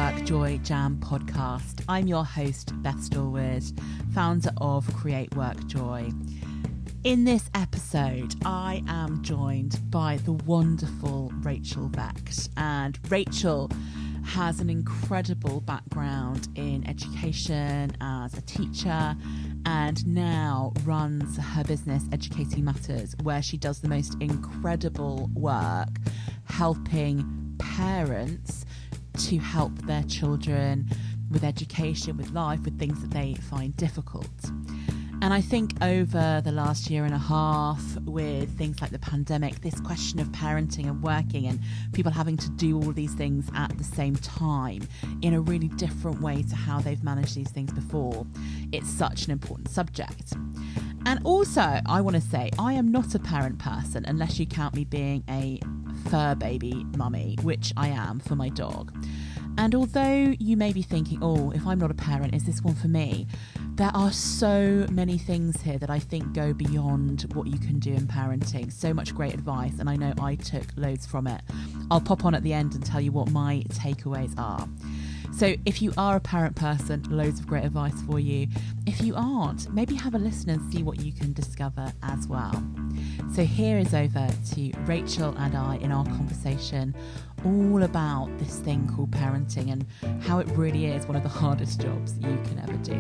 WorkJoy Jam podcast. I'm your host, Beth Stallwood, founder of Create WorkJoy. In this episode, I am joined by the wonderful Rachel Vecht. And Rachel has an incredible background in education as a teacher and now runs her business Educating Matters, where she does the most incredible work helping parents to help their children with education, with life, with things that they find difficult. And I think over the last year and a half, with things like the pandemic, this question of parenting and working and people having to do all these things at the same time in a really different way to how they've managed these things before, it's such an important subject. And also, I want to say, I am not a parent person unless you count me being a fur baby mummy, which I am for my dog. And although you may be thinking, oh, if I'm not a parent, is this one for me? There are so many things here that I think go beyond what you can do in parenting. So much great advice, and I know I took loads from it. I'll pop on at the end and tell you what my takeaways are. So if you are a parent person, loads of great advice for you. If you aren't, maybe have a listen and see what you can discover as well. So here is over to Rachel and I in our conversation all about this thing called parenting and how it really is one of the hardest jobs you can ever do.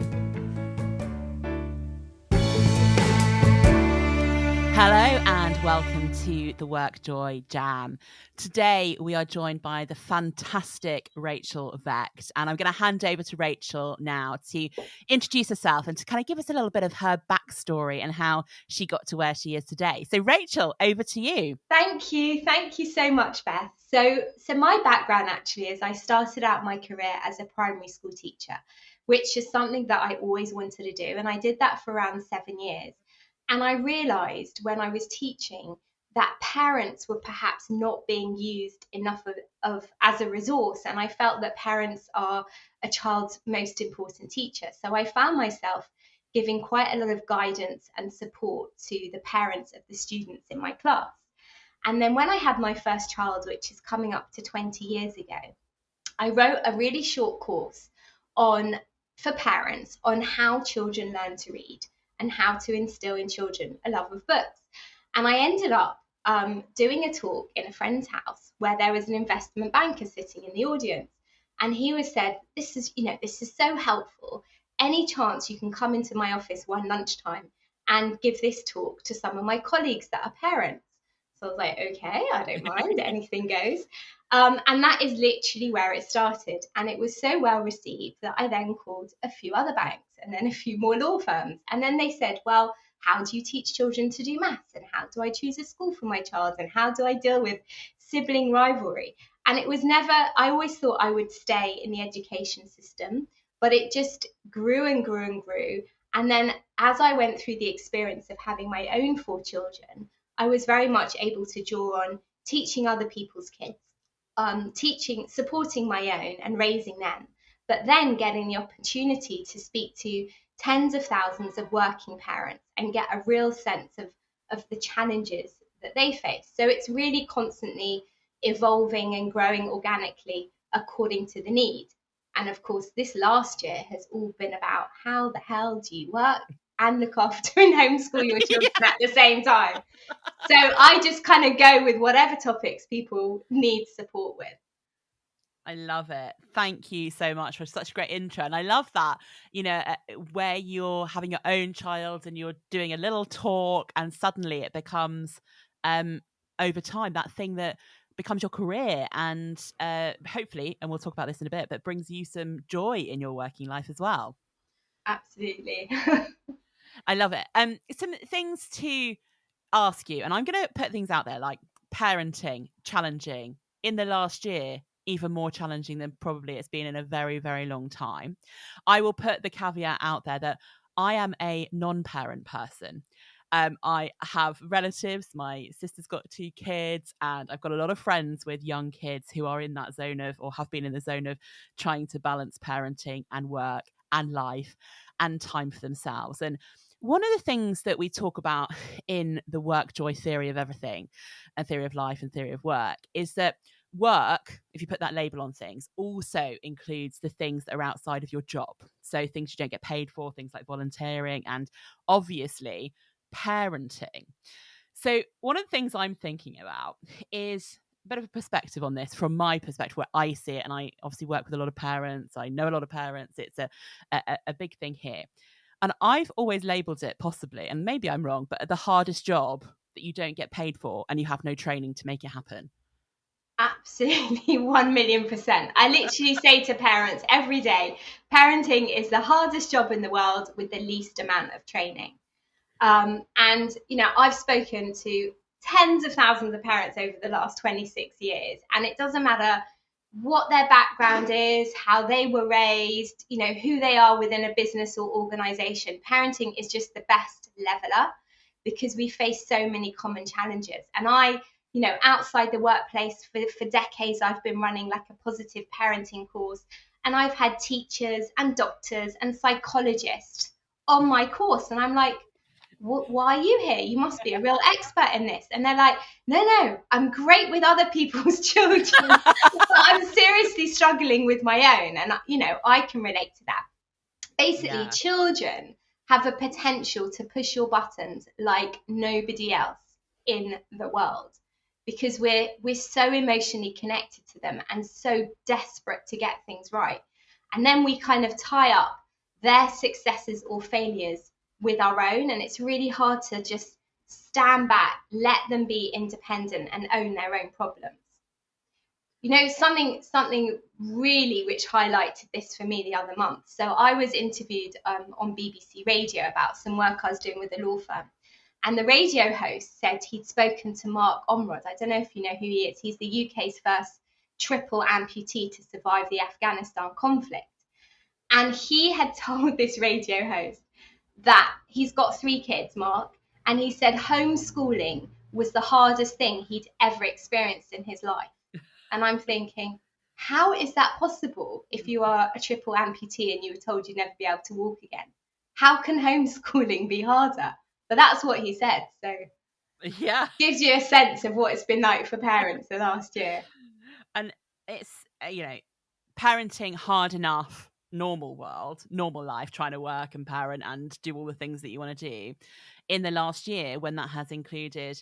Hello and welcome to the WorkJoy Jam. Today we are joined by the fantastic Rachel Vecht, and I'm going to hand over to Rachel now to introduce herself and to kind of give us a little bit of her backstory and how she got to where she is today. So Rachel, over to you. Thank you so much, Beth. So my background actually is I started out my career as a primary school teacher, which is something that I always wanted to do, and I did that for around 7 years. And I realised when I was teaching that parents were perhaps not being used enough of as a resource. And I felt that parents are a child's most important teacher. So I found myself giving quite a lot of guidance and support to the parents of the students in my class. And then when I had my first child, which is coming up to 20 years ago, I wrote a really short course for parents on how children learn to read and how to instill in children a love of books. And I ended up doing a talk in a friend's house where there was an investment banker sitting in the audience. And he said, this is so helpful. Any chance you can come into my office one lunchtime and give this talk to some of my colleagues that are parents? So I was like, okay, I don't mind, anything goes. And that is literally where it started. And it was so well received that I then called a few other banks and then a few more law firms. And then they said, well, how do you teach children to do maths? And how do I choose a school for my child? And how do I deal with sibling rivalry? And it was never, I always thought I would stay in the education system, but it just grew and grew and grew. And then as I went through the experience of having my own 4 children, I was very much able to draw on teaching other people's kids, supporting my own and raising them, but then getting the opportunity to speak to tens of thousands of working parents and get a real sense of the challenges that they face. So it's really constantly evolving and growing organically according to the need. And of course, this last year has all been about how the hell do you work and look after and homeschool your children at the same time. So I just kind of go with whatever topics people need support with. I love it. Thank you so much for such a great intro. And I love that, where you're having your own child and you're doing a little talk and suddenly it becomes, over time, that thing that becomes your career and hopefully, and we'll talk about this in a bit, but brings you some joy in your working life as well. Absolutely. I love it. Some things to ask you, and I'm going to put things out there like parenting, challenging in the last year, even more challenging than probably it's been in a very, very long time. I will put the caveat out there that I am a non-parent person. I have relatives, my sister's got 2 kids, and I've got a lot of friends with young kids who are in that zone of, or have been in the zone of trying to balance parenting and work and life and time for themselves. And one of the things that we talk about in the WorkJoy theory of everything, and theory of life and theory of work, is that work, if you put that label on things, also includes the things that are outside of your job. So things you don't get paid for, things like volunteering, and obviously parenting. So one of the things I'm thinking about is a bit of a perspective on this from my perspective, where I see it. And I obviously work with a lot of parents. I know a lot of parents. It's a big thing here. And I've always labeled it, possibly, and maybe I'm wrong, but the hardest job that you don't get paid for and you have no training to make it happen. Absolutely, 1,000,000%. I literally say to parents every day, parenting is the hardest job in the world with the least amount of training. And, I've spoken to tens of thousands of parents over the last 26 years, and it doesn't matter what their background is, how they were raised, who they are within a business or organization. Parenting is just the best leveler because we face so many common challenges. And outside the workplace for decades, I've been running like a positive parenting course, and I've had teachers and doctors and psychologists on my course. And I'm like, why are you here? You must be a real expert in this. And they're like, no, I'm great with other people's children, but I'm seriously struggling with my own. And, I can relate to that. Basically, children have a potential to push your buttons like nobody else in the world, because we're so emotionally connected to them and so desperate to get things right. And then we kind of tie up their successes or failures with our own, and it's really hard to just stand back, let them be independent and own their own problems. Something really which highlighted this for me the other month. So I was interviewed on BBC Radio about some work I was doing with a law firm. And the radio host said he'd spoken to Mark Omrod. I don't know if you know who he is. He's the UK's first triple amputee to survive the Afghanistan conflict. And he had told this radio host that he's got 3 kids, Mark, and he said homeschooling was the hardest thing he'd ever experienced in his life. And I'm thinking, how is that possible if you are a triple amputee and you were told you'd never be able to walk again? How can homeschooling be harder? But that's what he said. So yeah, gives you a sense of what it's been like for parents the last year. And it's, parenting hard enough, normal life, trying to work and parent and do all the things that you want to do in the last year, when that has included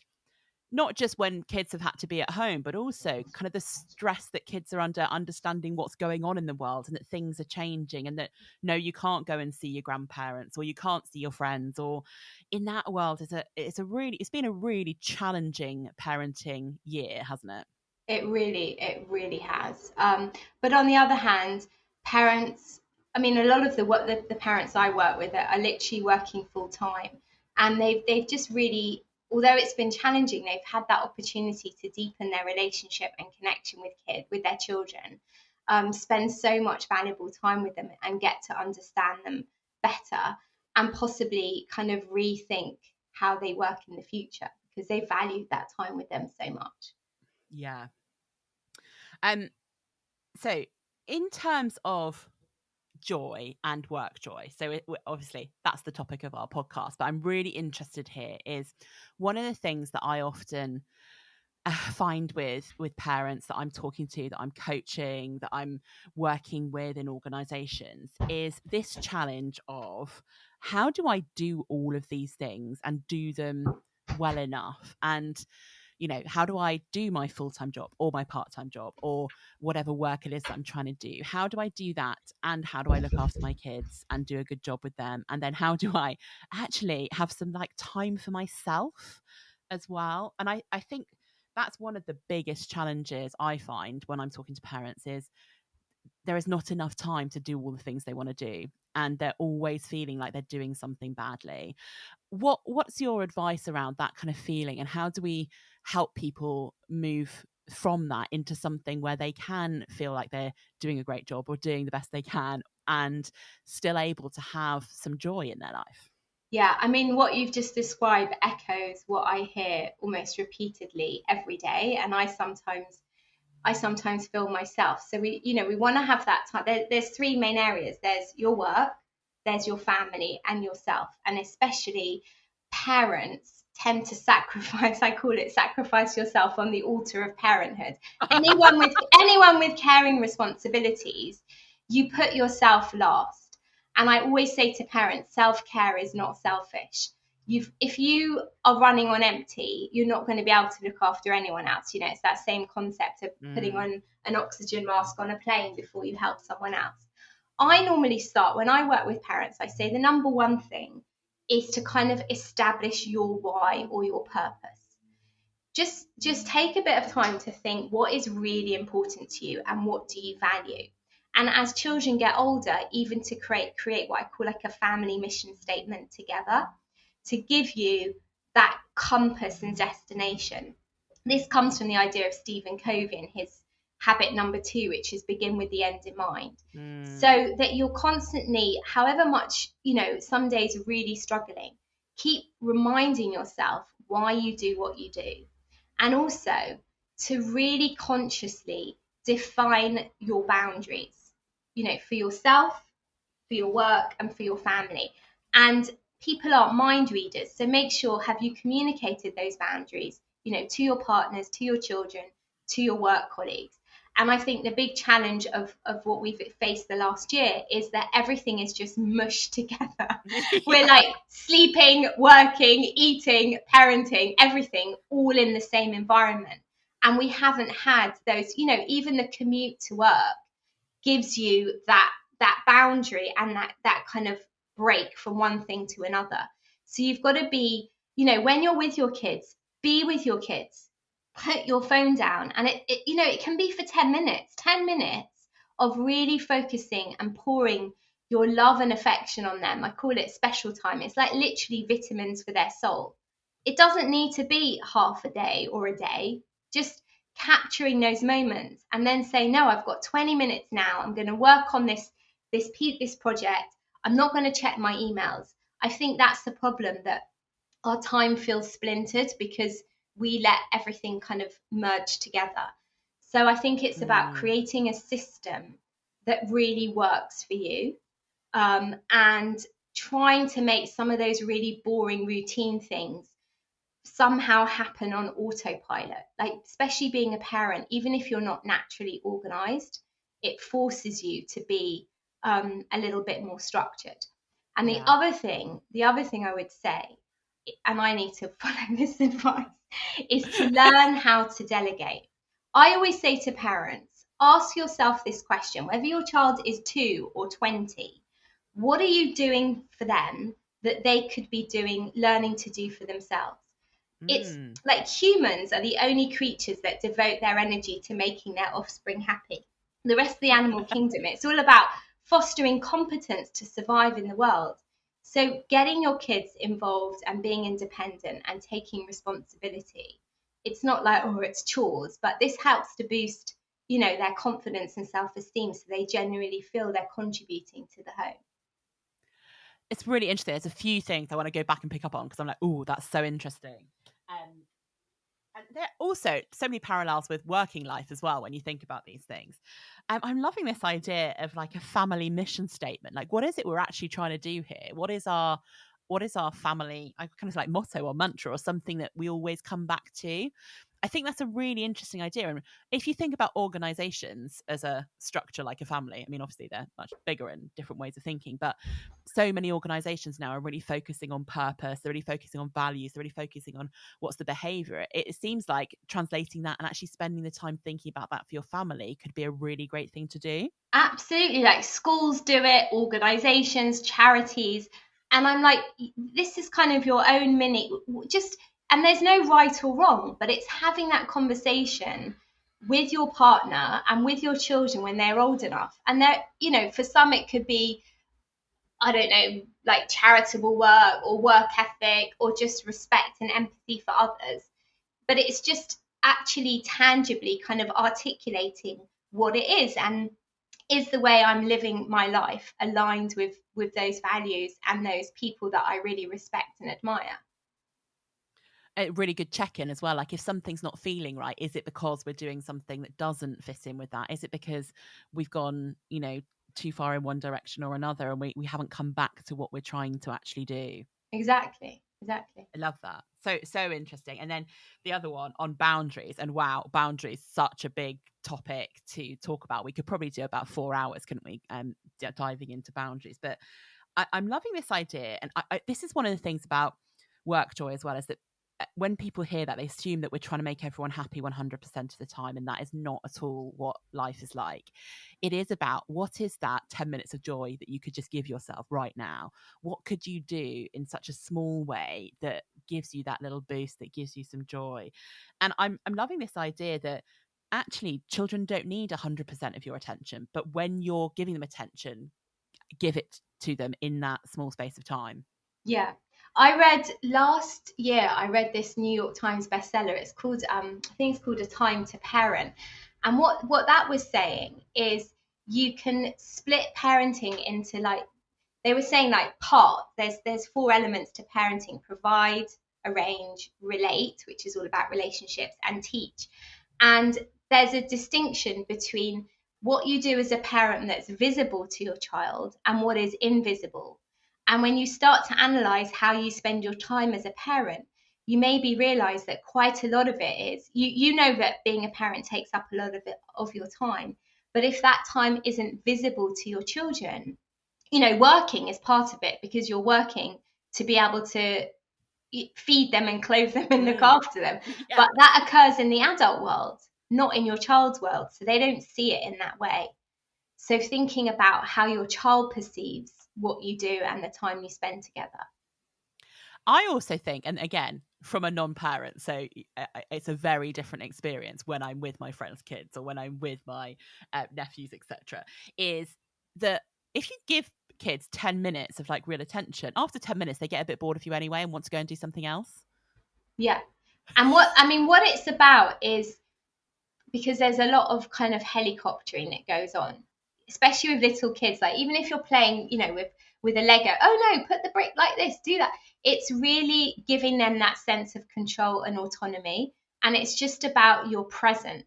not just when kids have had to be at home, but also kind of the stress that kids are under, understanding what's going on in the world and that things are changing, and that no, you can't go and see your grandparents or you can't see your friends, or in that world it's been a really challenging parenting year, hasn't it? It really has. But on the other hand, parents, a lot of the parents I work with are literally working full time, and they've just really, although it's been challenging, they've had that opportunity to deepen their relationship and connection with their children, spend so much valuable time with them and get to understand them better, and possibly kind of rethink how they work in the future because they valued that time with them so much. Yeah. So in terms of joy and work joy, so obviously that's the topic of our podcast, but I'm really interested here is one of the things that I often find with parents that I'm talking to, that I'm coaching, that I'm working with in organizations, is this challenge of how do I do all of these things and do them well enough? And how do I do my full-time job or my part-time job or whatever work it is that I'm trying to do? How do I do that? And how do I look after my kids and do a good job with them? And then how do I actually have some time for myself as well? And I think that's one of the biggest challenges I find when I'm talking to parents, is there is not enough time to do all the things they want to do, and they're always feeling like they're doing something badly. What's your advice around that kind of feeling, and how do we help people move from that into something where they can feel like they're doing a great job or doing the best they can and still able to have some joy in their life? Yeah, what you've just described echoes what I hear almost repeatedly every day, and I sometimes feel myself. So we want to have that time. There's 3 main areas. There's your work, there's your family, and yourself. And especially parents tend to sacrifice, I call it sacrifice yourself on the altar of parenthood. Anyone with caring responsibilities, you put yourself last. And I always say to parents, self-care is not selfish. If you are running on empty, you're not going to be able to look after anyone else. It's that same concept of putting on an oxygen mask on a plane before you help someone else. I normally start, when I work with parents, I say the number one thing is to kind of establish your why or your purpose. Just take a bit of time to think what is really important to you and what do you value. And as children get older, even to create what I call like a family mission statement together, to give you that compass and destination. This comes from the idea of Stephen Covey and his habit number 2, which is begin with the end in mind. So that you're constantly, however much, some days are really struggling, keep reminding yourself why you do what you do. And also to really consciously define your boundaries, for yourself, for your work, and for your family. And people aren't mind readers. So make sure, have you communicated those boundaries, to your partners, to your children, to your work colleagues? And I think the big challenge of what we've faced the last year is that everything is just mushed together. We're like sleeping, working, eating, parenting, everything all in the same environment. And we haven't had those, even the commute to work gives you that boundary and that kind of break from one thing to another. So you've got to be, when you're with your kids, be with your kids. Put your phone down, and it can be for 10 minutes of really focusing and pouring your love and affection on them. I call it special time. It's like literally vitamins for their soul. It doesn't need to be half a day or a day. Just capturing those moments and then say, no, I've got 20 minutes now. I'm going to work on this project. I'm not going to check my emails. I think that's the problem, that our time feels splintered because we let everything kind of merge together. So I think it's about creating a system that really works for you, and trying to make some of those really boring routine things somehow happen on autopilot. Like, especially being a parent, even if you're not naturally organized, it forces you to be a little bit more structured. And the other thing I would say, and I need to follow this advice, is to learn how to delegate. I always say to parents, ask yourself this question, whether your child is 2 or 20, what are you doing for them that they could be learning to do for themselves? It's like humans are the only creatures that devote their energy to making their offspring happy. The rest of the animal kingdom, it's all about fostering competence to survive in the world. So getting your kids involved and being independent and taking responsibility, it's not like, it's chores, but this helps to boost, their confidence and self-esteem, so they genuinely feel they're contributing to the home. It's really interesting. There's a few things I want to go back and pick up on because I'm like, that's so interesting. And there are also so many parallels with working life as well when you think about these things. I'm loving this idea of like a family mission statement. Like, what is it we're actually trying to do here? What is our family, I kind of like motto or mantra or something that we always come back to? I think that's a really interesting idea. And if you think about organizations as a structure like a family, I mean, obviously they're much bigger and different ways of thinking, but so many organizations now are really focusing on purpose. They're really focusing on values. They're really focusing on what's the behavior. It seems like translating that and actually spending the time thinking about that for your family could be a really great thing to do. Absolutely. Like, schools do it, organizations, charities. And I'm like, this is kind of your own and there's no right or wrong, but it's having that conversation with your partner and with your children when they're old enough. And they're, for some it could be, I don't know, like charitable work or work ethic or just respect and empathy for others. But it's just actually tangibly kind of articulating what it is, and is the way I'm living my life aligned with those values and those people that I really respect and admire. A really good check-in as well. Like, if something's not feeling right, is it because we're doing something that doesn't fit in with that? Is it because we've gone, too far in one direction or another and we haven't come back to what we're trying to actually do? Exactly. exactly. I love that. So interesting. And then the other one on boundaries, and wow, boundaries, such a big topic to talk about. We could probably do about 4 hours, couldn't we? Diving into boundaries. But I'm loving this idea. And this is one of the things about WorkJoy as well, is that when people hear that, they assume that we're trying to make everyone happy 100% of the time. And that is not at all what life is like. It is about, what is that 10 minutes of joy that you could just give yourself right now? What could you do in such a small way that gives you that little boost, that gives you some joy? And I'm loving this idea that actually children don't need 100% of your attention, but when you're giving them attention, give it to them in that small space of time. Yeah. Last year, I read this New York Times bestseller. It's called, I think it's called A Time to Parent. And what that was saying is you can split parenting into, like, they were saying, like, there's 4 elements to parenting: provide, arrange, relate, which is all about relationships, and teach. And there's a distinction between what you do as a parent that's visible to your child and what is invisible. And when you start to analyze how you spend your time as a parent, you maybe realize that quite a lot of it is, you know that being a parent takes up a lot of your time. But if that time isn't visible to your children, working is part of it, because you're working to be able to feed them and clothe them and look after them. Yeah. But that occurs in the adult world, not in your child's world. So they don't see it in that way. So thinking about how your child perceives what you do and the time you spend together. I also think, and again, from a non-parent, so it's a very different experience when I'm with my friends' kids or when I'm with my nephews, etc., is that if you give kids 10 minutes of like real attention, after 10 minutes they get a bit bored of you anyway and want to go and do something else. Yeah. And what it's about is, because there's a lot of kind of helicoptering that goes on, especially with little kids. Like, even if you're playing, with a Lego, oh no, put the brick like this, do that. It's really giving them that sense of control and autonomy. And it's just about your presence.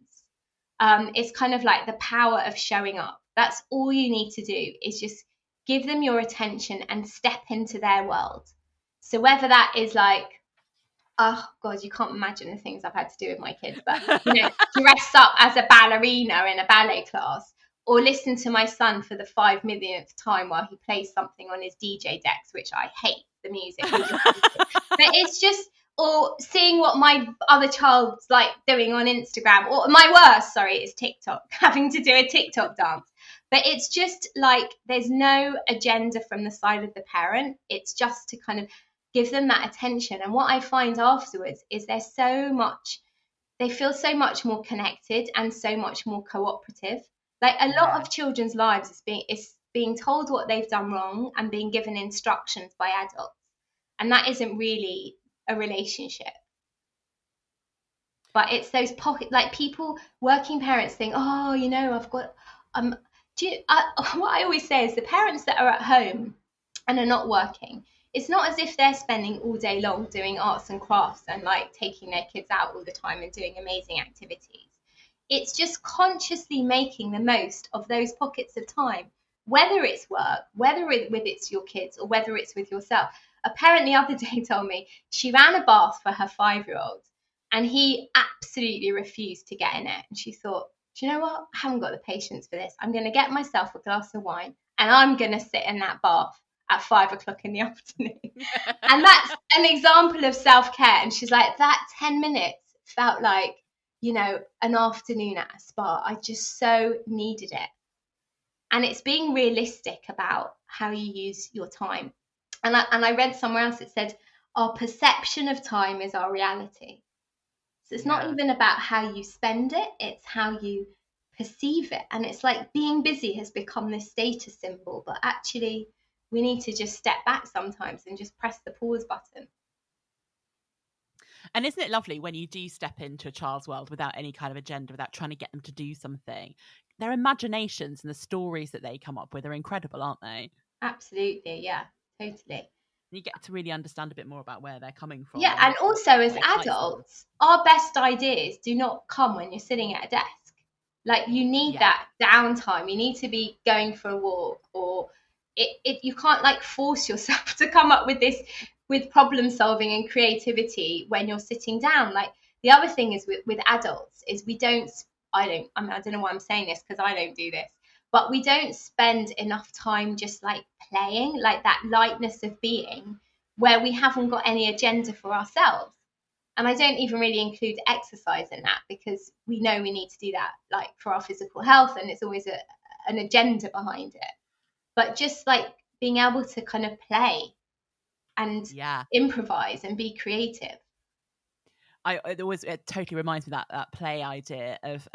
It's kind of like the power of showing up. That's all you need to do, is just give them your attention and step into their world. So whether that is like, oh God, you can't imagine the things I've had to do with my kids, but dress up as a ballerina in a ballet class, or listen to my son for the 5 millionth time while he plays something on his DJ decks, which I hate the music. But it's just, or seeing what my other child's like doing on Instagram, or my worst, is TikTok, having to do a TikTok dance. But it's just like, there's no agenda from the side of the parent. It's just to kind of give them that attention. And what I find afterwards is they feel so much more connected and so much more cooperative. Like, a lot of children's lives is being told what they've done wrong and being given instructions by adults. And that isn't really a relationship. But it's those people, working parents think, oh, I've got, what I always say is, the parents that are at home and are not working, it's not as if they're spending all day long doing arts and crafts and like taking their kids out all the time and doing amazing activities. It's just consciously making the most of those pockets of time, whether it's work, whether it's your kids, or whether it's with yourself. A parent the other day told me she ran a bath for her 5-year-old and he absolutely refused to get in it. And she thought, do you know what? I haven't got the patience for this. I'm going to get myself a glass of wine and I'm going to sit in that bath at 5 o'clock in the afternoon. And that's an example of self-care. And she's like, that 10 minutes felt like, an afternoon at a spa. I just so needed it. And it's being realistic about how you use your time. And I read somewhere else, it said, our perception of time is our reality. So it's not even about how you spend it, it's how you perceive it. And it's like, being busy has become this status symbol, but actually we need to just step back sometimes and just press the pause button. And isn't it lovely when you do step into a child's world without any kind of agenda, without trying to get them to do something? Their imaginations and the stories that they come up with are incredible, aren't they? Absolutely, yeah, totally. You get to really understand a bit more about where they're coming from. Yeah, and also as adults, our best ideas do not come when you're sitting at a desk. Like, you need that downtime. You need to be going for a walk, or you can't like force yourself to come up with this with problem solving and creativity when you're sitting down. Like the other thing is with adults is I don't know why I'm saying this because I don't do this, but we don't spend enough time just like playing, like that lightness of being where we haven't got any agenda for ourselves. And I don't even really include exercise in that because we know we need to do that like for our physical health, and it's always an agenda behind it. But just like being able to kind of play and improvise and be creative. It totally reminds me of that play idea of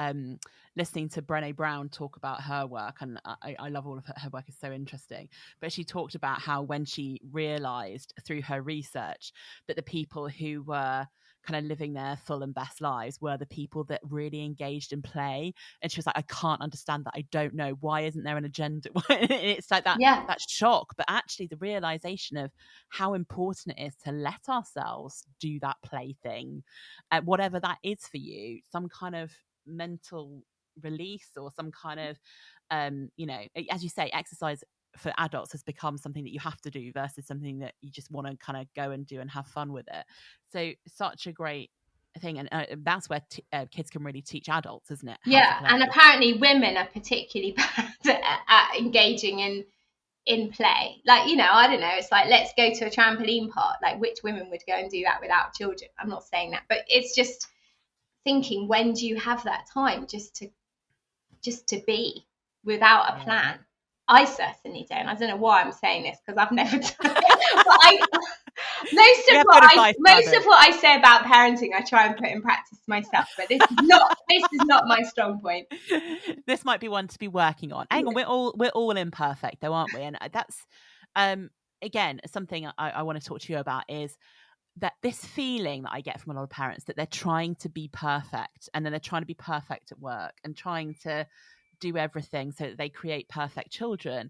listening to Brené Brown talk about her work, and I love all of her work. Is so interesting. But she talked about how when she realized through her research that the people who were kind of living their full and best lives were the people that really engaged in play, and she was like, I can't understand that. I don't know, why isn't there an agenda? It's like that shock, but actually the realization of how important it is to let ourselves do that play thing, whatever that is for you, some kind of mental release or some kind of as you say, exercise for adults has become something that you have to do versus something that you just want to kind of go and do and have fun with it. So such a great thing, and that's where kids can really teach adults, isn't it? And apparently women are particularly bad at engaging in play. Like, I don't know, it's like, let's go to a trampoline park. Like, which women would go and do that without children? I'm not saying that, but it's just thinking, when do you have that time just to be without a plan? I certainly don't. I don't know why I'm saying this because I've never done it. But most of what I say about parenting, I try and put in practice myself. But this is not my strong point. This might be one to be working on. Hang on, we're all imperfect, though, aren't we? And that's again something I want to talk to you about is that this feeling that I get from a lot of parents that they're trying to be perfect, and then they're trying to be perfect at work and trying to do everything so that they create perfect children.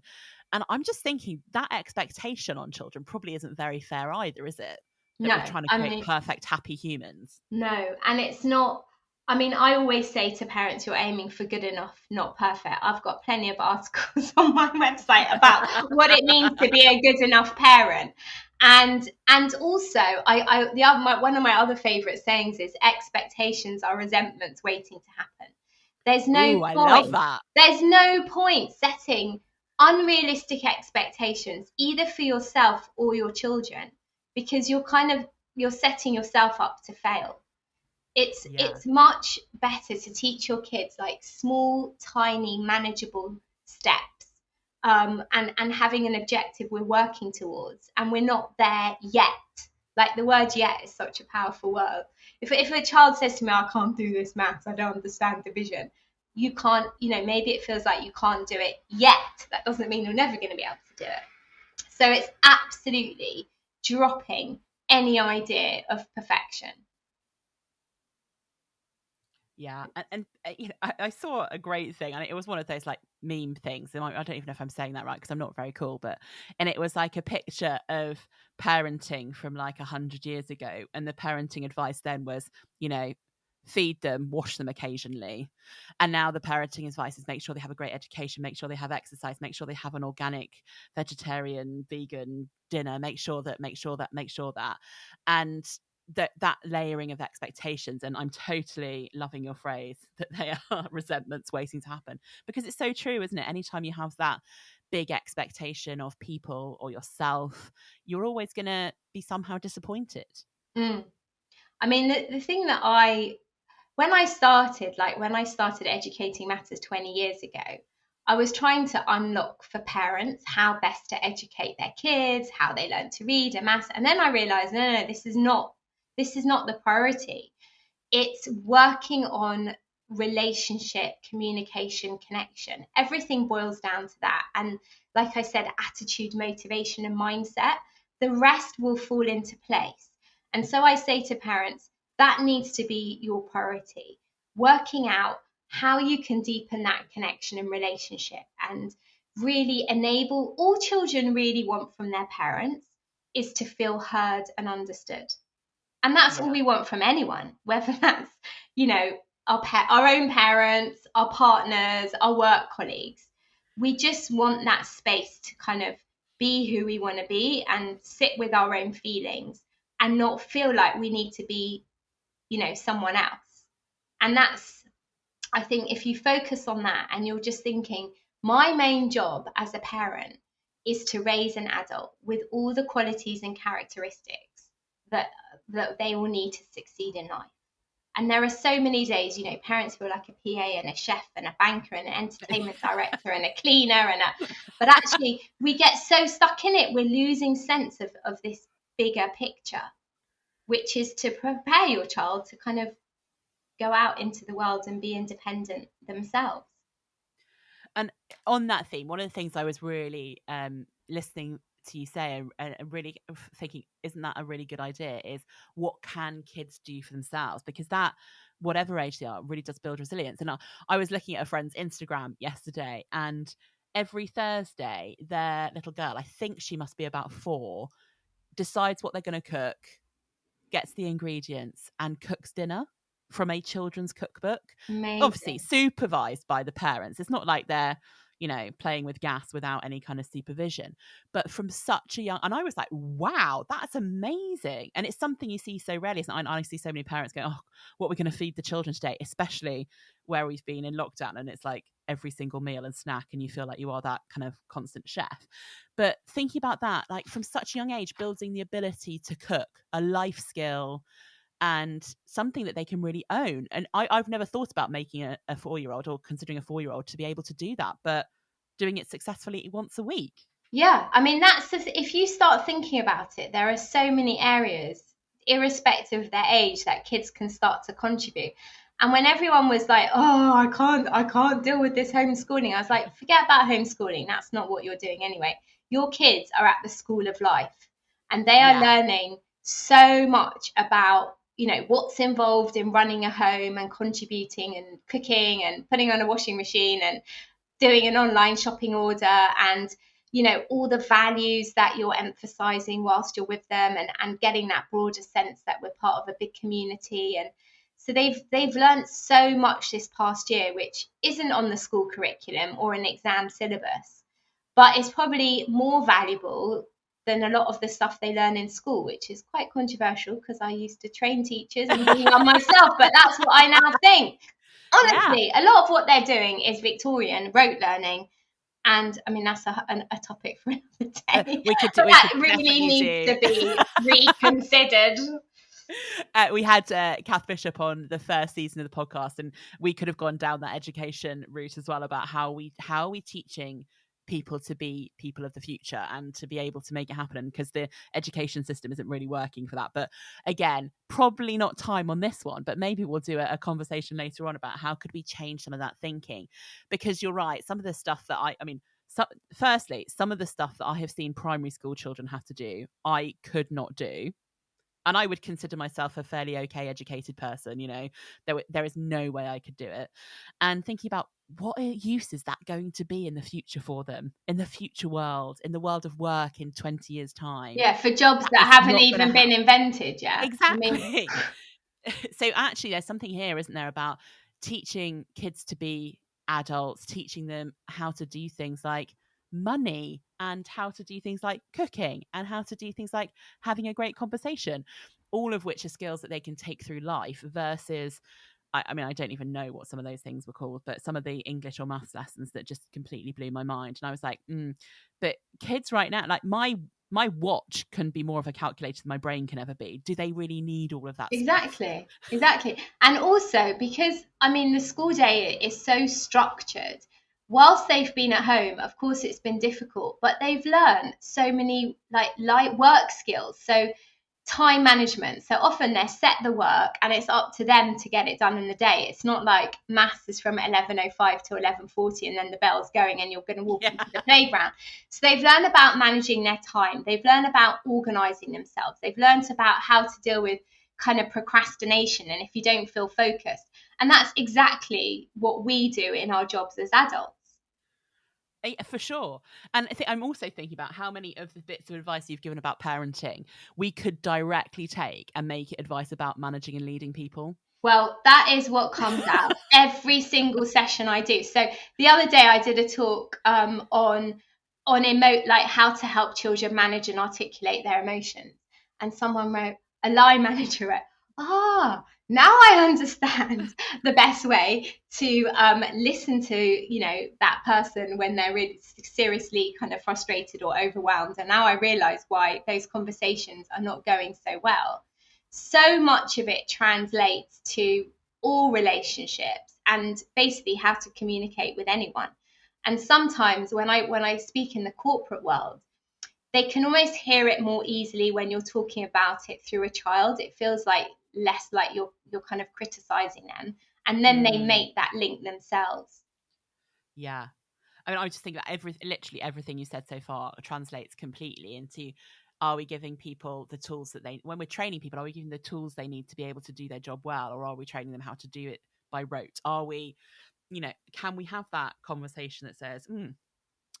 And I'm just thinking that expectation on children probably isn't very fair either, is it? That we're trying to create perfect, happy humans. No, and it's not. I mean, I always say to parents, you're aiming for good enough, not perfect. I've got plenty of articles on my website about what it means to be a good enough parent. And also, one of my other favourite sayings is, expectations are resentments waiting to happen. There's no point. I love that. There's no point setting unrealistic expectations either for yourself or your children, because you're setting yourself up to fail. It's much better to teach your kids like small, tiny, manageable steps, and having an objective we're working towards, and we're not there yet. Like, the word yet is such a powerful word. If a child says to me, I can't do this maths, I don't understand division, you can't, maybe it feels like you can't do it yet. That doesn't mean you're never going to be able to do it. So it's absolutely dropping any idea of perfection. Yeah, and I saw a great thing, and it was one of those like meme things. And I don't even know if I'm saying that right because I'm not very cool, and it was like a picture of parenting from like 100 years ago, and the parenting advice then was, feed them, wash them occasionally, and now the parenting advice is make sure they have a great education, make sure they have exercise, make sure they have an organic, vegetarian, vegan dinner, make sure that, and that layering of expectations. And I'm totally loving your phrase that they are resentments waiting to happen, because it's so true, isn't it? Anytime you have that big expectation of people or yourself, you're always going to be somehow disappointed. I mean, the thing that when I started Educating Matters 20 years ago, I was trying to unlock for parents how best to educate their kids, how they learn to read and maths. And then I realized, no, this is not the priority. It's working on relationship, communication, connection. Everything boils down to that. And like I said, attitude, motivation, and mindset, the rest will fall into place. And so I say to parents, that needs to be your priority. Working out how you can deepen that connection and relationship, and really enable, all children really want from their parents is to feel heard and understood. And that's all we want from anyone, whether that's, our own parents, our partners, our work colleagues. We just want that space to kind of be who we want to be and sit with our own feelings and not feel like we need to be, someone else. And that's, I think, if you focus on that and you're just thinking, my main job as a parent is to raise an adult with all the qualities and characteristics that they will need to succeed in life. And there are so many days, parents who are like a PA and a chef and a banker and an entertainment director and a cleaner but actually we get so stuck in it, we're losing sense of this bigger picture, which is to prepare your child to kind of go out into the world and be independent themselves. And on that theme, one of the things I was really listening to you say and really thinking, isn't that a really good idea, is what can kids do for themselves? Because that, whatever age they are, really does build resilience. And I was looking at a friend's Instagram yesterday, and every Thursday their little girl, I think she must be about 4, decides what they're going to cook, gets the ingredients and cooks dinner from a children's cookbook. Amazing. Obviously supervised by the parents. It's not like they're playing with gas without any kind of supervision, but from such a young, and I was like, wow, that's amazing. And it's something you see so rarely. I see so many parents go, oh, what are we going to feed the children today, especially where we've been in lockdown and it's like every single meal and snack and you feel like you are that kind of constant chef. But thinking about that, like from such a young age, building the ability to cook, a life skill and something that they can really own. And I've never thought about making a 4-year-old or considering a 4-year-old to be able to do that, but doing it successfully once a week. Yeah, I mean, if you start thinking about it, there are so many areas, irrespective of their age, that kids can start to contribute. And when everyone was like, oh, I can't deal with this homeschooling, I was like, forget about homeschooling. That's not what you're doing anyway. Your kids are at the school of life and they are learning so much about what's involved in running a home and contributing and cooking and putting on a washing machine and doing an online shopping order and all the values that you're emphasizing whilst you're with them and getting that broader sense that we're part of a big community. And so they've learned so much this past year, which isn't on the school curriculum or an exam syllabus, but it's probably more valuable than a lot of the stuff they learn in school, which is quite controversial because I used to train teachers and be one myself, but that's what I now think. Honestly, a lot of what they're doing is Victorian rote learning. And I mean, that's a topic for another day. That really needs to be reconsidered. We had Kath Bishop on the first season of the podcast, and we could have gone down that education route as well about how are we teaching people to be people of the future and to be able to make it happen, because the education system isn't really working for that. But again, probably not time on this one, but maybe we'll do a conversation later on about how could we change some of that thinking, because you're right, some of the stuff that firstly, some of the stuff that I have seen primary school children have to do, I could not do. And I would consider myself a fairly okay educated person, there is no way I could do it. And thinking about what use is that going to be in the future for them, in the future world, in the world of work in 20 years' time. Yeah, for jobs that haven't even been invented yet. Exactly. So actually there's something here, isn't there, about teaching kids to be adults, teaching them how to do things like money and how to do things like cooking and how to do things like having a great conversation, all of which are skills that they can take through life, versus I mean, I don't even know what some of those things were called, but some of the English or maths lessons that just completely blew my mind. And I was like, but kids right now, like my watch can be more of a calculator than my brain can ever be. Do they really need all of that Exactly. And also because, I mean, the school day is so structured. Whilst they've been at home, of course, it's been difficult, but they've learned so many light work skills. So time management. So often they're set the work and it's up to them to get it done in the day. It's not like maths is from 11:05 to 11:40 and then the bell's going and you're going to walk into the playground. So they've learned about managing their time. They've learned about organizing themselves. They've learned about how to deal with kind of procrastination and if you don't feel focused. And that's exactly what we do in our jobs as adults. For sure. And I'm also thinking about how many of the bits of advice you've given about parenting we could directly take and make it advice about managing and leading people. Well, that is what comes out every single session I do. So the other day I did a talk on on like how to help children manage and articulate their emotions. And someone wrote, a line manager wrote, now I understand the best way to listen to, you know, that person when they're really seriously kind of frustrated or overwhelmed. And now I realize why those conversations are not going so well. So much of it translates to all relationships and basically how to communicate with anyone. And sometimes when I speak in the corporate world, they can almost hear it more easily when you're talking about it through a child. It feels like less like you're kind of criticizing them, and then they make that link themselves. Yeah. I mean, I just think that literally everything you said so far translates completely into, are we giving people the tools that when we're training people, are we giving the tools they need to be able to do their job well, or are we training them how to do it by rote? Are we, you know, can we have that conversation that says,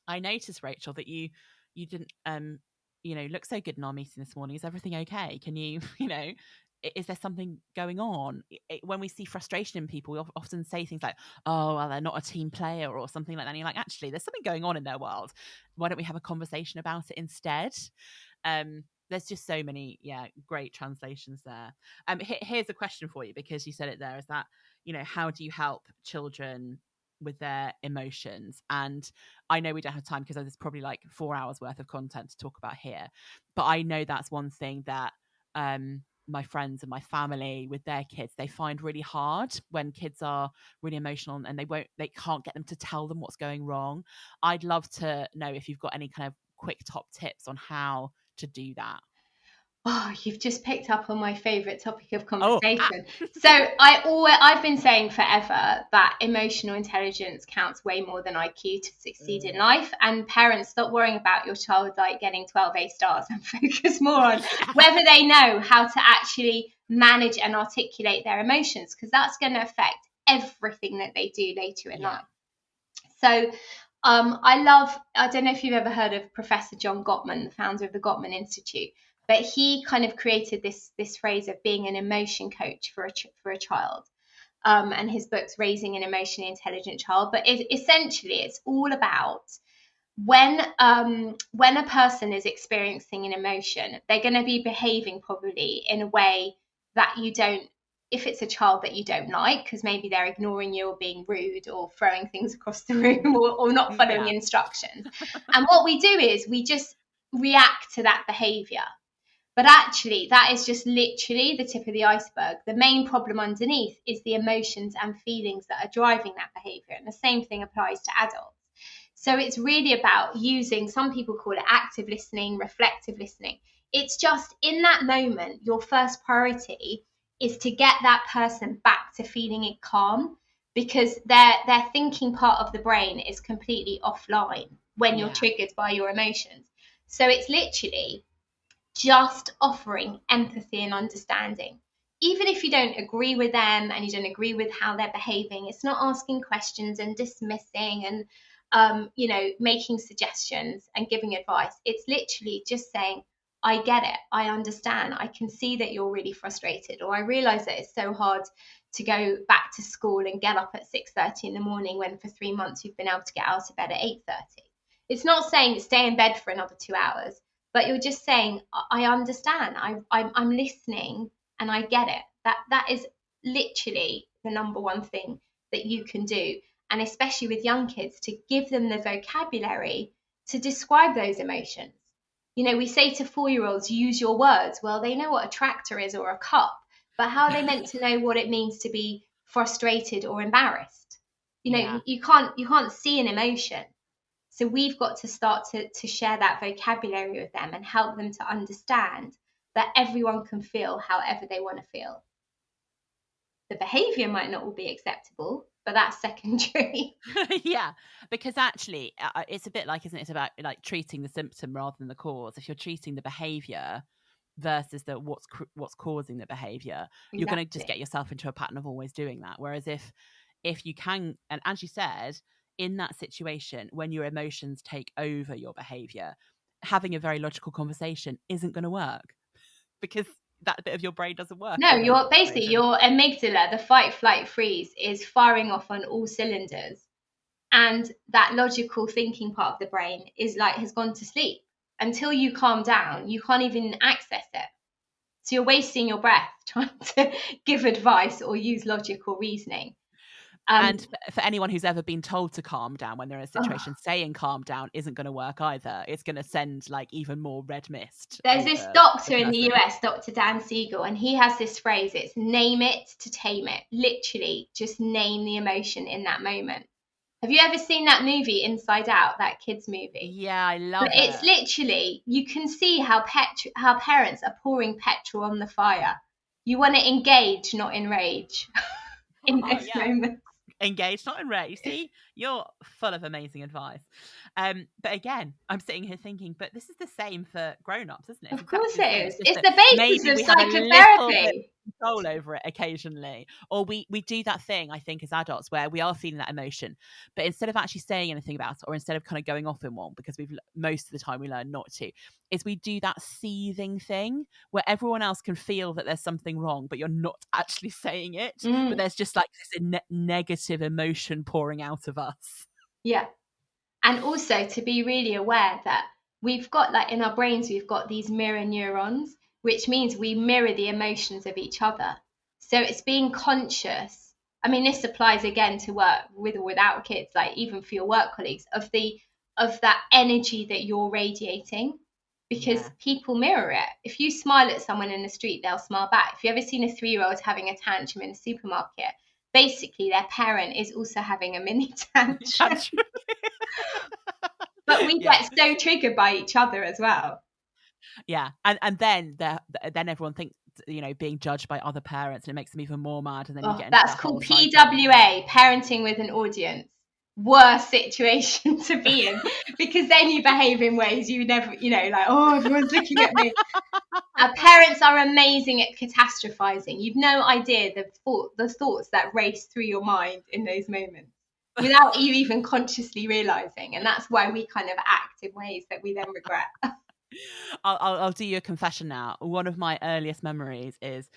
I noticed, Rachel, that you didn't, you know, look so good in our meeting this morning. Is everything okay? Can you, you know, is there something going on? When we see frustration in people, we often say things like, oh, well, they're not a team player or something like that. And you're like, actually, there's something going on in their world. Why don't we have a conversation about it instead? There's just so many, great translations there. Here's a question for you, because you said it there, is that, you know, how do you help children with their emotions? And I know we don't have time because there's probably like 4 hours worth of content to talk about here, but I know that's one thing that my friends and my family with their kids, they find really hard when kids are really emotional and they can't get them to tell them what's going wrong. I'd love to know if you've got any kind of quick top tips on how to do that. Oh, you've just picked up on my favorite topic of conversation. So I've been saying forever that emotional intelligence counts way more than IQ to succeed in life. And parents, stop worrying about your child like getting 12 A stars and focus more on whether they know how to actually manage and articulate their emotions, because that's going to affect everything that they do later in life. So I don't know if you've ever heard of Professor John Gottman, the founder of the Gottman Institute, but he kind of created this phrase of being an emotion coach for a child. And his book's Raising an Emotionally Intelligent Child. But essentially, it's all about when a person is experiencing an emotion, they're going to be behaving probably in a way that you don't, if it's a child that you don't like, because maybe they're ignoring you or being rude or throwing things across the room or not following instructions. And what we do is we just react to that behavior. But actually, that is just literally the tip of the iceberg. The main problem underneath is the emotions and feelings that are driving that behavior. And the same thing applies to adults. So it's really about using, some people call it active listening, reflective listening. It's just in that moment, your first priority is to get that person back to feeling it calm, because their thinking part of the brain is completely offline when you're triggered by your emotions. So it's literally just offering empathy and understanding. Even if you don't agree with them and you don't agree with how they're behaving, it's not asking questions and dismissing and making suggestions and giving advice. It's literally just saying, I get it, I understand, I can see that you're really frustrated, or I realize that it's so hard to go back to school and get up at 6:30 in the morning when for 3 months you've been able to get out of bed at 8:30. It's not saying stay in bed for another 2 hours, but you're just saying, I understand, I'm listening and I get it. That is literally the number one thing that you can do. And especially with young kids, to give them the vocabulary to describe those emotions. You know, we say to 4-year-olds, use your words. Well, they know what a tractor is or a cup, but how are they meant to know what it means to be frustrated or embarrassed? You know, you can't see an emotion. So we've got to start to share that vocabulary with them and help them to understand that everyone can feel however they want to feel. The behavior might not all be acceptable, but that's secondary. Yeah, because actually it's a bit like, isn't it, about like treating the symptom rather than the cause. If you're treating the behavior versus what's causing the behavior, you're going to just get yourself into a pattern of always doing that. Whereas if you can, and as you said, in that situation when your emotions take over your behavior, having a very logical conversation isn't going to work, because that bit of your brain doesn't work. No, your amygdala, the fight, flight, freeze, is firing off on all cylinders. and that logical thinking part of the brain is like has gone to sleep. Until you calm down, you can't even access it. So you're wasting your breath trying to give advice or use logic or reasoning. And for anyone who's ever been told to calm down when they're in a situation, Oh, saying calm down isn't going to work either. It's going to send like even more red mist. there's this doctor in the US, Dr. Dan Siegel, and he has this phrase, it's name it to tame it. Literally, just name the emotion in that moment. Have you ever seen that movie, Inside Out, that kids movie? Yeah, I love it. But it's literally, you can see how parents are pouring petrol on the fire. You want to engage, not enrage in this moment. Engaged, not enraged. See, you're full of amazing advice. But again, I'm sitting here thinking, but this is the same for grown-ups, isn't it? Of course it is. It's the basis of psychotherapy. Control over it occasionally, or we do that thing, I think, as adults where we are feeling that emotion, but instead of actually saying anything about it, or instead of kind of going off in one, because we've most of the time we learn not to, is we do that seething thing where everyone else can feel that there's something wrong, but you're not actually saying it, but there's just like this negative emotion pouring out of us. Yeah. And also to be really aware that we've got, like, in our brains, we've got these mirror neurons, which means we mirror the emotions of each other. So it's being conscious. I mean, this applies again to work with or without kids, like even for your work colleagues, of that energy that you're radiating, because people mirror it. If you smile at someone in the street, they'll smile back. If you've ever seen a 3-year-old having a tantrum in a supermarket, basically their parent is also having a mini tantrum. But we get so triggered by each other as well. Yeah, and then everyone thinks, you know, being judged by other parents, and it makes them even more mad. And then you get into that's called PWA, parenting with an audience. Worst situation to be in, because then you behave in ways you never, you know, like, oh, everyone's looking at me. Our parents are amazing at catastrophizing. You've no idea the thoughts that race through your mind in those moments without you even consciously realizing, and that's why we kind of act in ways that we then regret. I'll do you a confession now. One of my earliest memories is,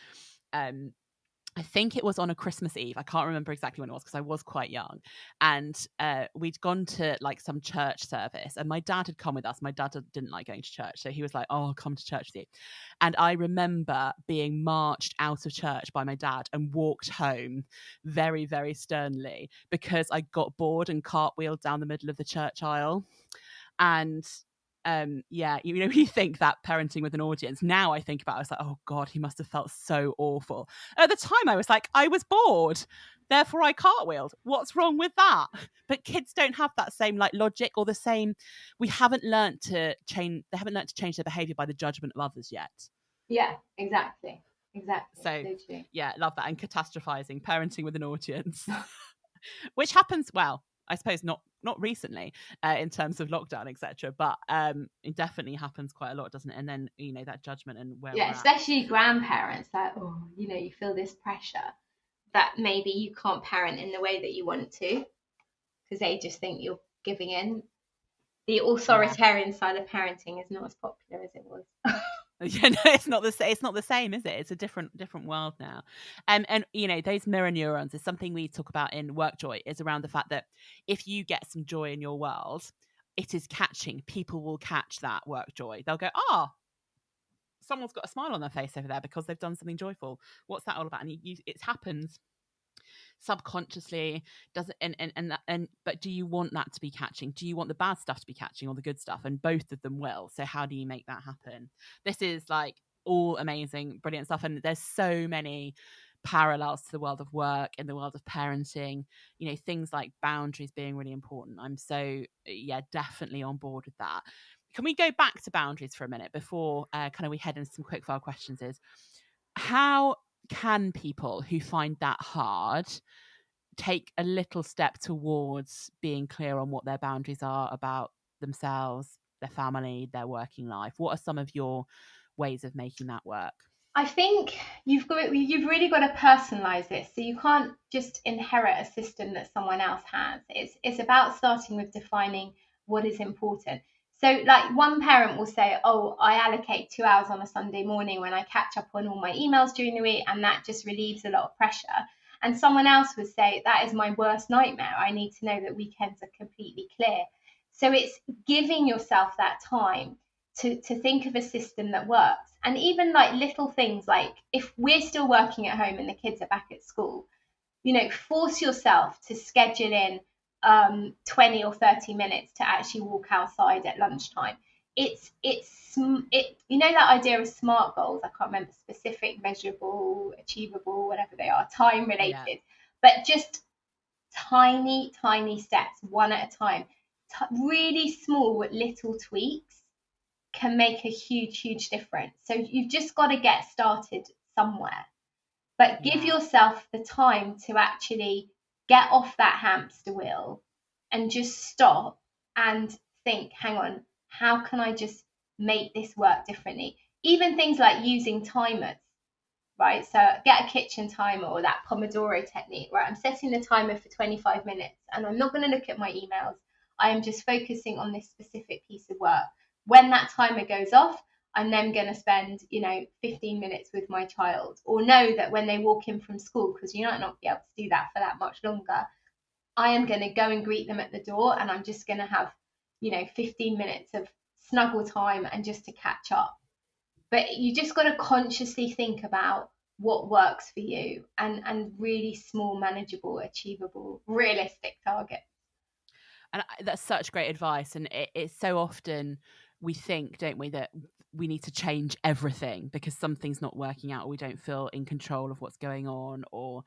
I think it was on a Christmas Eve. I can't remember exactly when it was because I was quite young. And we'd gone to like some church service, and my dad had come with us. My dad didn't like going to church, so he was like, oh, I'll come to church with you. And I remember being marched out of church by my dad and walked home very, very sternly because I got bored and cartwheeled down the middle of the church aisle. And you know, you think that parenting with an audience. Now I think about it, I was like, oh God, he must have felt so awful. At the time I was like, I was bored, therefore I cartwheeled. What's wrong with that? But kids don't have that same like logic, or the same, they haven't learned to change their behavior by the judgment of others yet. Yeah, exactly. So yeah, love that. And catastrophizing, parenting with an audience. Which happens, well, I suppose not recently in terms of lockdown, etc. But it definitely happens quite a lot, doesn't it? And then, you know, that judgment and where we're especially grandparents, like, oh, you know, you feel this pressure that maybe you can't parent in the way that you want to because they just think you're giving in. The authoritarian side of parenting is not as popular as it was. Yeah, no, it's not the same, is it? It's a different world now. And you know, those mirror neurons is something we talk about in WorkJoy, is around the fact that if you get some joy in your world, it is catching. People will catch that WorkJoy. They'll go, someone's got a smile on their face over there because they've done something joyful. What's that all about? And it happens subconsciously, but do you want that to be catching? Do you want the bad stuff to be catching, or the good stuff? And both of them will. So how do you make that happen? This is like all amazing, brilliant stuff, and there's so many parallels to the world of work and the world of parenting, you know, things like boundaries being really important. I'm so definitely on board with that. Can we go back to boundaries for a minute before kind of we head into some quick fire questions? Is how can people who find that hard take a little step towards being clear on what their boundaries are about themselves, their family, their working life? What are some of your ways of making that work? I think you've really got to personalize this. So you can't just inherit a system that someone else has. It's about starting with defining what is important. So like one parent will say, oh, I allocate 2 hours on a Sunday morning when I catch up on all my emails during the week, and that just relieves a lot of pressure. And someone else would say, that is my worst nightmare. I need to know that weekends are completely clear. So it's giving yourself that time to think of a system that works. And even like little things, like if we're still working at home and the kids are back at school, force yourself to schedule in 20 or 30 minutes to actually walk outside at lunchtime. It that idea of SMART goals. I can't remember, specific, measurable, achievable, whatever they are, time related, but just tiny steps, one at a time. Really small little tweaks can make a huge difference. So you've just got to get started somewhere, but give yourself the time to actually get off that hamster wheel and just stop and think, hang on, how can I just make this work differently? Even things like using timers, right? So get a kitchen timer or that Pomodoro technique, right? I'm setting the timer for 25 minutes and I'm not going to look at my emails. I am just focusing on this specific piece of work. When that timer goes off, I'm then going to spend, 15 minutes with my child, or know that when they walk in from school, because you might not be able to do that for that much longer, I am going to go and greet them at the door, and I'm just going to have, 15 minutes of snuggle time and just to catch up. But you just got to consciously think about what works for you, and really small, manageable, achievable, realistic targets. And that's such great advice. And it's so often we think, don't we, that we need to change everything because something's not working out, or we don't feel in control of what's going on, or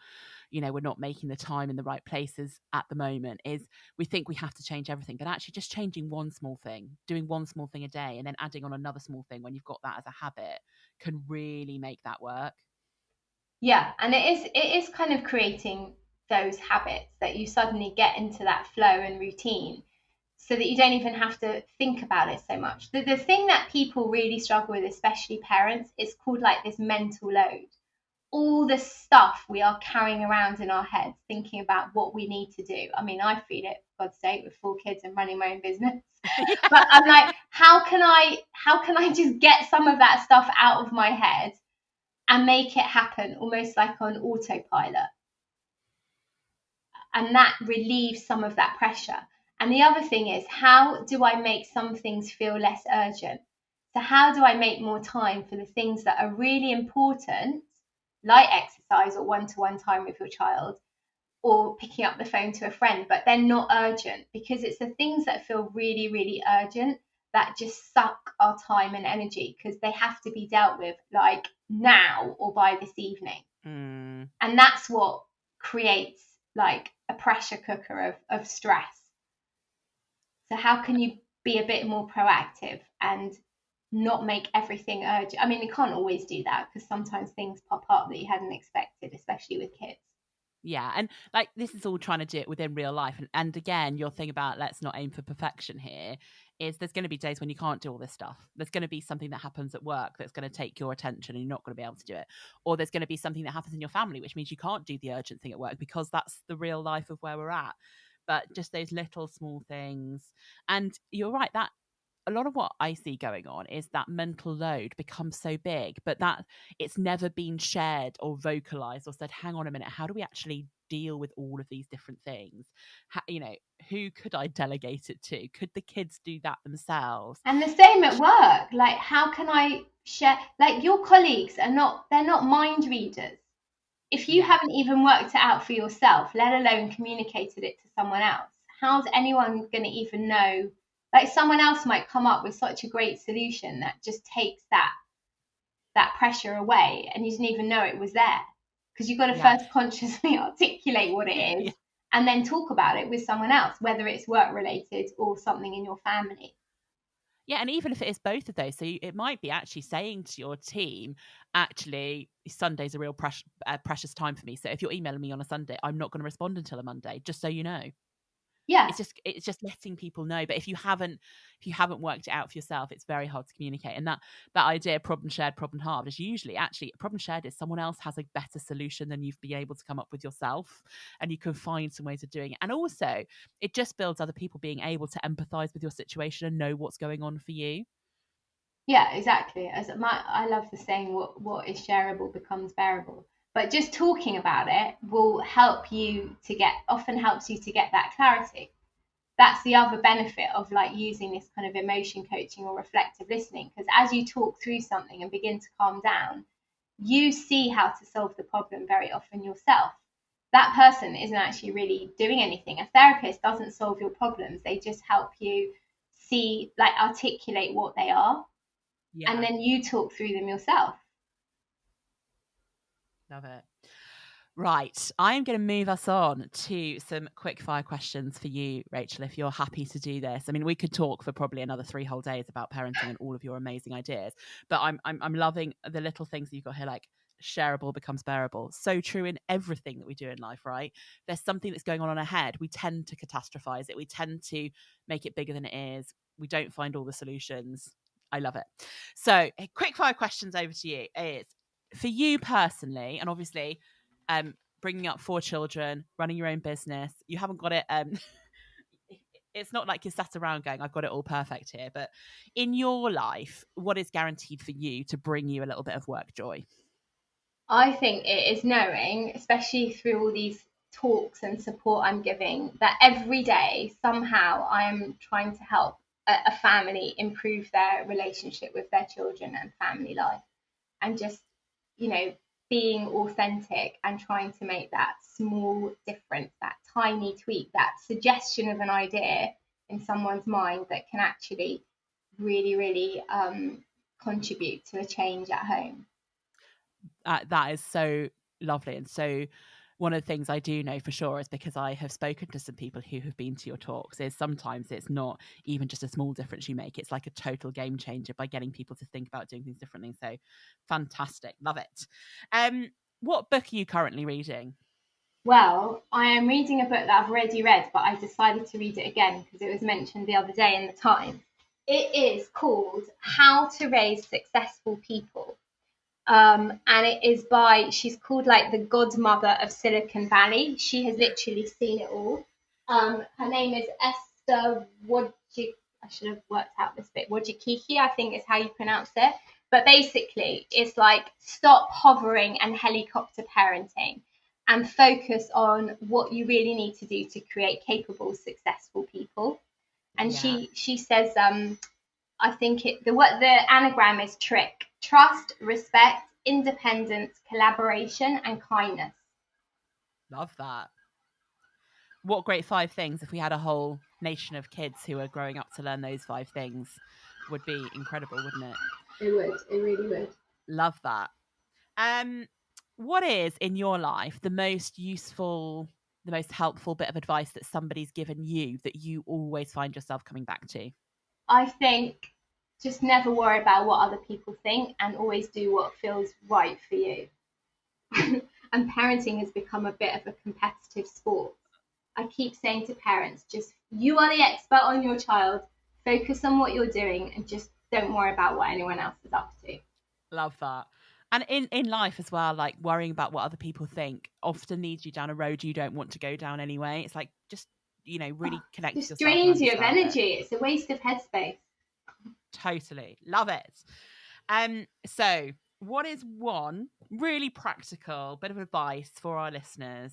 we're not making the time in the right places at the moment. Is we think we have to change everything, but actually just changing one small thing, doing one small thing a day, and then adding on another small thing when you've got that as a habit can really make that work. Yeah, and it is kind of creating those habits that you suddenly get into that flow and routine, so that you don't even have to think about it so much. The thing that people really struggle with, especially parents, is called like this mental load. All the stuff we are carrying around in our heads, thinking about what we need to do. I mean, I feel it, for God's sake, with 4 kids and running my own business. But I'm like, how can I just get some of that stuff out of my head and make it happen almost like on autopilot? And that relieves some of that pressure. And the other thing is, how do I make some things feel less urgent? So how do I make more time for the things that are really important, like exercise or one-to-one time with your child, or picking up the phone to a friend, but they're not urgent? Because it's the things that feel really urgent that just suck our time and energy, because they have to be dealt with like now or by this evening. And that's what creates like a pressure cooker of stress. So how can you be a bit more proactive and not make everything urgent? I mean, you can't always do that, because sometimes things pop up that you hadn't expected, especially with kids. Yeah, and like this is all trying to do it within real life. And again, your thing about let's not aim for perfection here is there's going to be days when you can't do all this stuff. There's going to be something that happens at work that's going to take your attention and you're not going to be able to do it. Or there's going to be something that happens in your family, which means you can't do the urgent thing at work, because that's the real life of where we're at. But just those little small things. And you're right, that a lot of what I see going on is that mental load becomes so big, but that it's never been shared or vocalized or said, hang on a minute, how do we actually deal with all of these different things? Who could I delegate it to? Could the kids do that themselves? And the same at work. Like, how can I share? Like, your colleagues they're not mind readers. If you haven't even worked it out for yourself, let alone communicated it to someone else, how's anyone going to even know? Like, someone else might come up with such a great solution that just takes that pressure away, and you didn't even know it was there, because you've got to first consciously articulate what it is and then talk about it with someone else, whether it's work related or something in your family. Yeah, and even if it is both of those, so it might be actually saying to your team, actually, Sunday's a real precious time for me. So if you're emailing me on a Sunday, I'm not going to respond until a Monday, just so you know. Yeah, it's just letting people know. But if you haven't worked it out for yourself, it's very hard to communicate. And that idea, problem shared, problem halved, is usually actually problem shared is someone else has a better solution than you've been able to come up with yourself, and you can find some ways of doing it. And also it just builds other people being able to empathize with your situation and know what's going on for you. Yeah, exactly. I love the saying, what is shareable becomes bearable. But just talking about it will often helps you to get that clarity. That's the other benefit of like using this kind of emotion coaching or reflective listening, because as you talk through something and begin to calm down, you see how to solve the problem very often yourself. That person isn't actually really doing anything. A therapist doesn't solve your problems, they just help you see, like, articulate what they are, and then you talk through them yourself. Love it. Right, I'm going to move us on to some quick fire questions for you, Rachel, if you're happy to do this. I mean, we could talk for probably another 3 whole days about parenting and all of your amazing ideas, but I'm loving the little things that you've got here, like shareable becomes bearable. So true in everything that we do in life, right? There's something that's going on in our head. We tend to catastrophize it. We tend to make it bigger than it is. We don't find all the solutions. I love it. So quick fire questions over to you is, for you personally, and obviously bringing up 4 children, running your own business, you haven't got it. It's not like you're sat around going, I've got it all perfect here. But in your life, what is guaranteed for you to bring you a little bit of work joy? I think it is knowing, especially through all these talks and support I'm giving, that every day somehow I'm trying to help a family improve their relationship with their children and family life, and just, being authentic and trying to make that small difference, that tiny tweak, that suggestion of an idea in someone's mind that can actually really, really contribute to a change at home. That is so lovely. And so one of the things I do know for sure is, because I have spoken to some people who have been to your talks, is sometimes it's not even just a small difference you make. It's like a total game changer by getting people to think about doing things differently. So fantastic. Love it. What book are you currently reading? Well, I am reading a book that I've already read, but I decided to read it again because it was mentioned the other day in the Times. It is called How to Raise Successful People. And it is she's called like the godmother of Silicon Valley. She has literally seen it all. Her name is Esther Wojcicki. I should have worked out this bit. Wojcicki, I think is how you pronounce it. But basically, it's like, stop hovering and helicopter parenting and focus on what you really need to do to create capable, successful people. And she says, I think the anagram is trick: trust, respect, independence, collaboration, and kindness. Love that. What great 5 things. If we had a whole nation of kids who are growing up to learn those 5 things, would be incredible, wouldn't it? It would. It really would. Love that. What is in your life the most useful, the most helpful bit of advice that somebody's given you that you always find yourself coming back to? I think just never worry about what other people think and always do what feels right for you. And parenting has become a bit of a competitive sport. I keep saying to parents, just, you are the expert on your child, focus on what you're doing and just don't worry about what anyone else is up to. Love that. And in life as well, like, worrying about what other people think often leads you down a road you don't want to go down anyway. It's like, just, really connect with yourself. Just drains you of energy. It's a waste of headspace. Totally. Love it. So what is one really practical bit of advice for our listeners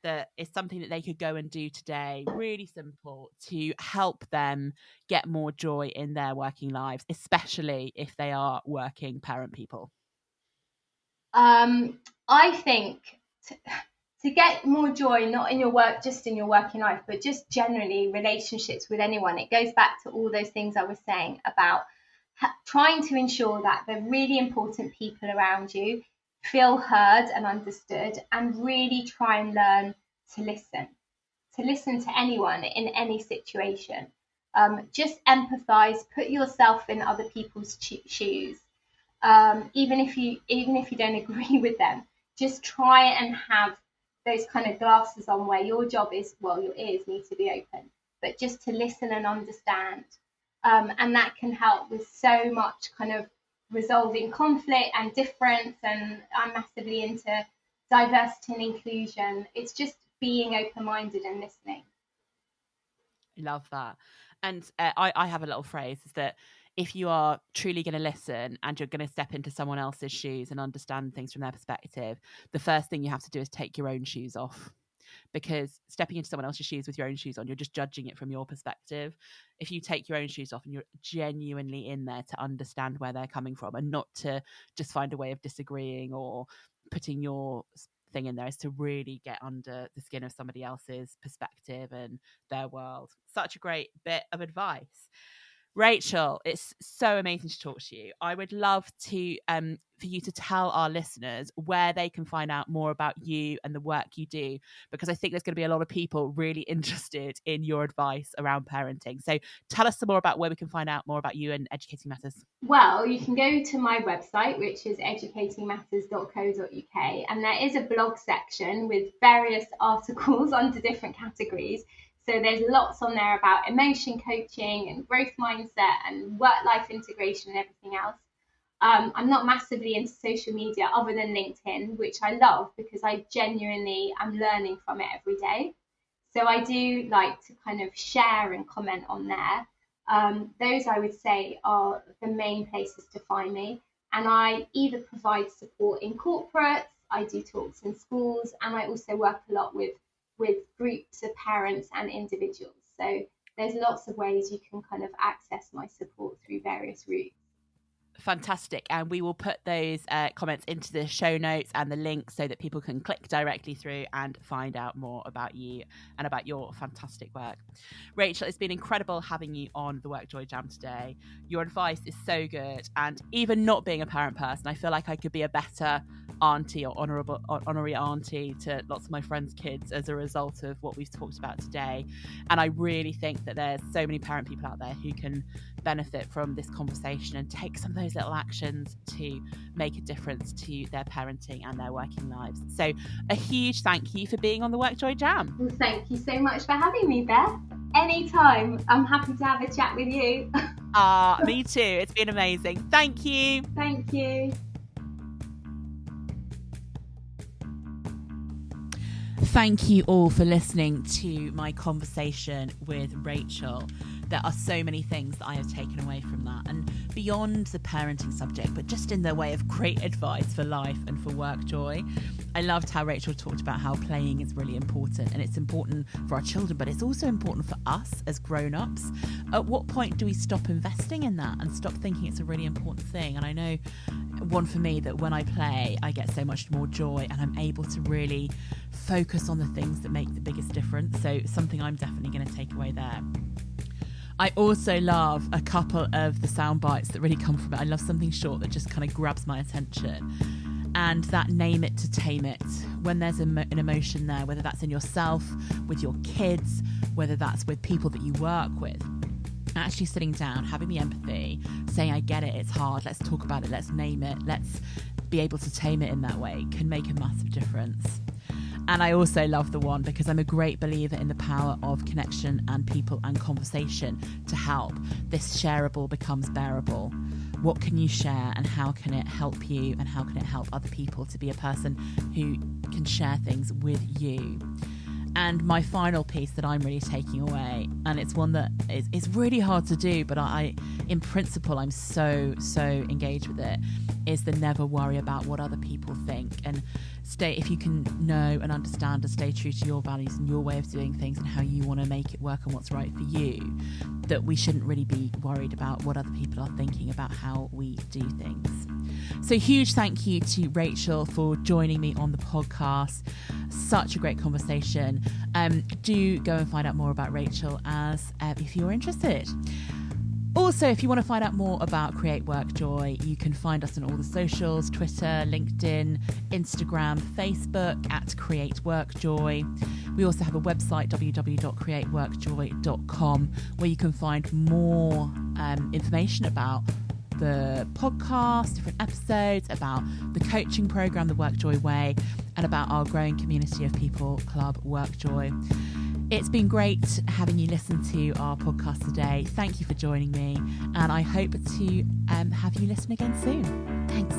that is something that they could go and do today, really simple, to help them get more joy in their working lives, especially if they are working parent people? I think to get more joy, not in your work, just in your working life, but just generally relationships with anyone, it goes back to all those things I was saying about trying to ensure that the really important people around you feel heard and understood, and really try and learn to listen to anyone in any situation. Just empathize, put yourself in other people's shoes. Even if you don't agree with them, just try and have those kind of glasses on where your job is, well, your ears need to be open, but just to listen and understand. And that can help with so much kind of resolving conflict and difference. And I'm massively into diversity and inclusion. It's just being open-minded and listening. Love that. And I have a little phrase, is that if you are truly going to listen and you're going to step into someone else's shoes and understand things from their perspective, the first thing you have to do is take your own shoes off. Because stepping into someone else's shoes with your own shoes on, you're just judging it from your perspective. If you take your own shoes off and you're genuinely in there to understand where they're coming from and not to just find a way of disagreeing or putting your thing in there, is to really get under the skin of somebody else's perspective and their world. Such a great bit of advice. Rachel, it's so amazing to talk to you. I would love to for you to tell our listeners where they can find out more about you and the work you do, because I think there's going to be a lot of people really interested in your advice around parenting. So tell us some more about where we can find out more about you and Educating Matters. Well, you can go to my website, which is educatingmatters.co.uk, and there is a blog section with various articles under different categories. So there's lots on there about emotion coaching and growth mindset and work-life integration and everything else. I'm not massively into social media other than LinkedIn, which I love because I genuinely am learning from it every day. So I do like to kind of share and comment on there. Those I would say are the main places to find me. And I either provide support in corporates, I do talks in schools, and I also work a lot with groups of parents and individuals. So there's lots of ways you can kind of access my support through various routes. Fantastic. And we will put those comments into the show notes and the links so that people can click directly through and find out more about you and about your fantastic work. Rachel, it's been incredible having you on the WorkJoy Jam today. Your advice is so good. And even not being a parent person, I feel like I could be a better auntie or honorary auntie to lots of my friends' kids as a result of what we've talked about today. And I really think that there's so many parent people out there who can benefit from this conversation and take some of those little actions to make a difference to their parenting and their working lives. So a huge thank you for being on the WorkJoy Jam. Well, thank you so much for having me, Beth. Anytime. I'm happy to have a chat with you. Me too. It's been amazing. Thank you. Thank you. Thank you all for listening to my conversation with Rachel. There are so many things that I have taken away from that, and beyond the parenting subject, but just in the way of great advice for life and for work joy. I loved how Rachel talked about how playing is really important, and it's important for our children, but it's also important for us as grown-ups. At what point do we stop investing in that and stop thinking it's a really important thing? And I know one for me, that when I play, I get so much more joy and I'm able to really focus on the things that make the biggest difference. So something I'm definitely going to take away there. I also love a couple of the sound bites that really come from it. I love something short that just kind of grabs my attention. And that name it to tame it. When there's an emotion there, whether that's in yourself, with your kids, whether that's with people that you work with, actually sitting down, having the empathy, saying, I get it, it's hard, let's talk about it, let's name it, let's be able to tame it in that way, can make a massive difference. And I also love the one, because I'm a great believer in the power of connection and people and conversation to help this shareable becomes bearable. What can you share, and how can it help you, and how can it help other people to be a person who can share things with you? And my final piece that I'm really taking away, and it's one that is really hard to do, but I in principle, I'm so engaged with it, is the never worry about what other people think. And stay, if you can know and understand and stay true to your values and your way of doing things and how you want to make it work and what's right for you, that we shouldn't really be worried about what other people are thinking about how we do things. So huge thank you to Rachel for joining me on the podcast. Such a great conversation. Do go and find out more about Rachel if you're interested. Also, if you want to find out more about Create WorkJoy, you can find us on all the socials: Twitter, LinkedIn, Instagram, Facebook at Create WorkJoy. We also have a website, www.createworkjoy.com, where you can find more information about the podcast, different episodes, about the coaching program, the WorkJoy Way, and about our growing community of people, Club WorkJoy. It's been great having you listen to our podcast today. Thank you for joining me, and I hope to have you listen again soon. Thanks.